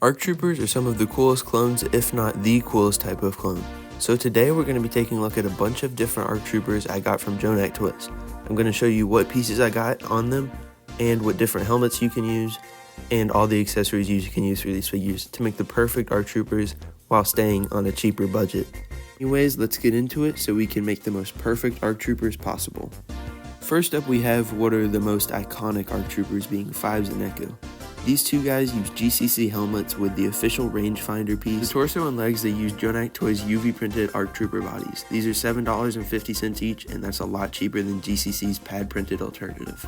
ARC Troopers are some of the coolest clones, if not the coolest type of clone. So today we're going to be taking a look at a bunch of different ARC Troopers I got from Jonak Toys. I'm going to show you what pieces I got on them, and what different helmets you can use, and all the accessories you can use for these figures to make the perfect ARC Troopers while staying on a cheaper budget. Anyways, let's get into it so we can make the most perfect ARC Troopers possible. First up, we have what are the most iconic ARC Troopers, being Fives and Ekko. These two guys use GCC helmets with the official rangefinder piece. The torso and legs, they use Jonak Toys UV printed ARC Trooper bodies. These are $7.50 each, and that's a lot cheaper than GCC's pad printed alternative.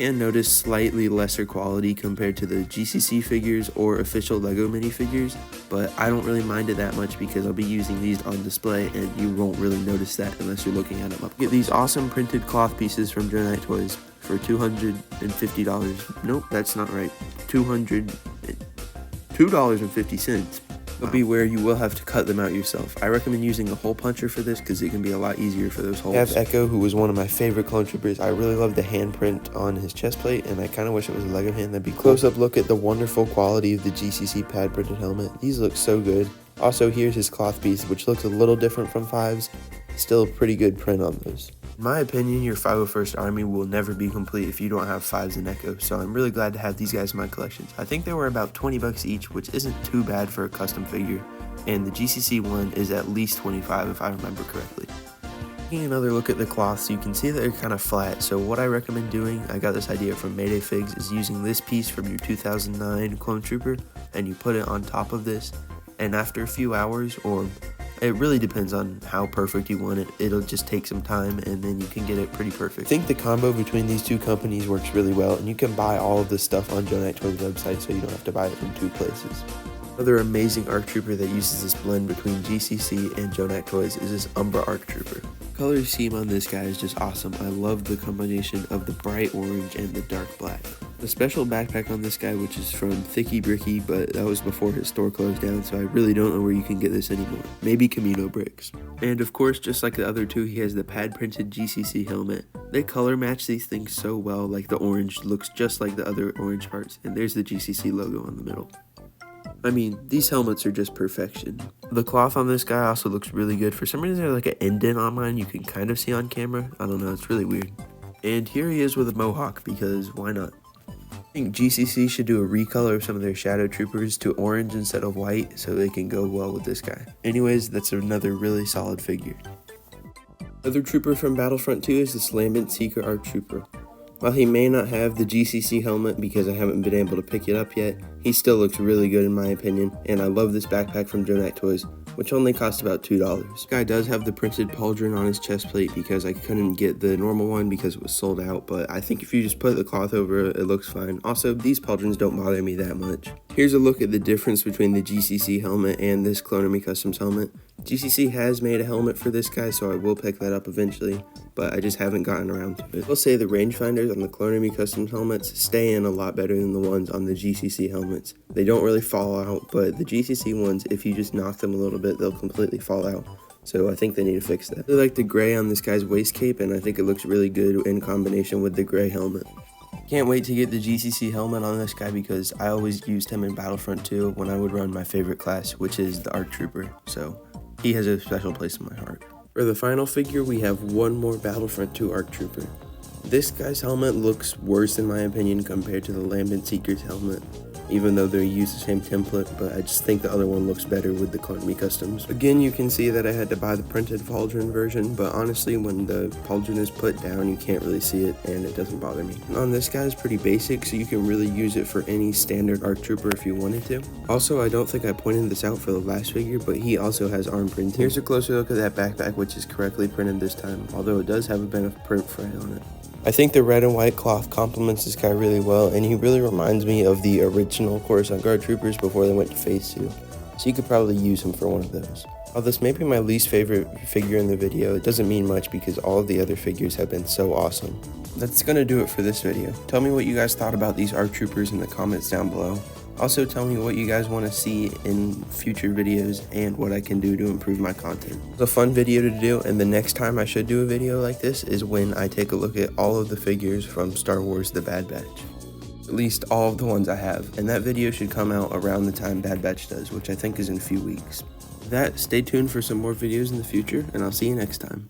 And notice slightly lesser quality compared to the GCC figures or official LEGO minifigures, but I don't really mind it that much because I'll be using these on display and you won't really notice that unless you're looking at them up. Get these awesome printed cloth pieces from Jonak Toys for $250. Nope, that's not right. $2.50. But beware, you will have to cut them out yourself. I recommend using a hole puncher for this because it can be a lot easier for those holes. I have Ekko, who was one of my favorite clone troopers. I really love the handprint on his chest plate, and I kind of wish it was a LEGO hand. That'd be cool. Close-up look at the wonderful quality of the GCC pad printed helmet. These look so good. Also, here's his cloth piece, which looks a little different from Fives. Still a pretty good print on those. In my opinion, your 501st Army will never be complete if you don't have Fives and Ekko, so I'm really glad to have these guys in my collections. I think they were about 20 bucks each, which isn't too bad for a custom figure, and the GCC one is at least 25 if I remember correctly. Taking another look at the cloths, you can see that they're kind of flat, so what I recommend doing, I got this idea from Mayday Figs, is using this piece from your 2009 Clone Trooper, and you put it on top of this, and after a few hours, or it really depends on how perfect you want it. It'll just take some time and then you can get it pretty perfect. I think the combo between these two companies works really well, and you can buy all of this stuff on Jonak Toys' website so you don't have to buy it from two places. Another amazing ARC Trooper that uses this blend between GCC and Jonak Toys is this Umra ARC Trooper. The color scheme on this guy is just awesome. I love the combination of the bright orange and the dark black. The special backpack on this guy, which is from Thicky Bricky, but that was before his store closed down, so I really don't know where you can get this anymore. Maybe Camino Bricks. And of course, just like the other two, he has the pad printed GCC helmet. They color match these things so well, like the orange looks just like the other orange parts, and there's the GCC logo on the middle. I mean, these helmets are just perfection. The cloth on this guy also looks really good. For some reason, there's like an indent on mine you can kind of see on camera. I don't know, it's really weird. And here he is with a mohawk, because why not? I think GCC should do a recolor of some of their Shadow Troopers to orange instead of white so they can go well with this guy. Anyways, that's another really solid figure. Another trooper from Battlefront 2 is this Lamant Seeker ARC Trooper. While he may not have the GCC helmet because I haven't been able to pick it up yet, he still looks really good in my opinion, and I love this backpack from Jonak Toys, which only cost about $2. This guy does have the printed pauldron on his chest plate because I couldn't get the normal one because it was sold out, but I think if you just put the cloth over it, it looks fine. Also, these pauldrons don't bother me that much. Here's a look at the difference between the GCC helmet and this Clone Army Customs helmet. GCC has made a helmet for this guy, so I will pick that up eventually, but I just haven't gotten around to it. I'll say the rangefinders on the Clone Army Customs helmets stay in a lot better than the ones on the GCC helmets. They don't really fall out, but the GCC ones, if you just knock them a little bit, they'll completely fall out. So I think they need to fix that. I like the gray on this guy's waist cape, and I think it looks really good in combination with the gray helmet. Can't wait to get the GCC helmet on this guy because I always used him in Battlefront 2 when I would run my favorite class, which is the ARC Trooper, so he has a special place in my heart. For the final figure, we have one more Battlefront 2 ARC Trooper. This guy's helmet looks worse in my opinion compared to the Lamant Seeker's helmet, even though they use the same template, but I just think the other one looks better with the Clone Army Customs. Again, you can see that I had to buy the printed pauldron version, but honestly, when the pauldron is put down, you can't really see it, and it doesn't bother me. On this guy is pretty basic, so you can really use it for any standard ARC Trooper if you wanted to. Also, I don't think I pointed this out for the last figure, but he also has arm printing. Here's a closer look at that backpack, which is correctly printed this time, although it does have a bit of print fray on it. I think the red and white cloth complements this guy really well, and he really reminds me of the original Coruscant Guard Troopers before they went to Phase 2, so you could probably use him for one of those. While this may be my least favorite figure in the video, it doesn't mean much because all of the other figures have been so awesome. That's gonna do it for this video. Tell me what you guys thought about these ARC Troopers in the comments down below. Also tell me what you guys want to see in future videos and what I can do to improve my content. It's a fun video to do, and the next time I should do a video like this is when I take a look at all of the figures from Star Wars The Bad Batch. at least all of the ones I have, and that video should come out around the time Bad Batch does, which I think is in a few weeks. With that, stay tuned for some more videos in the future, and I'll see you next time.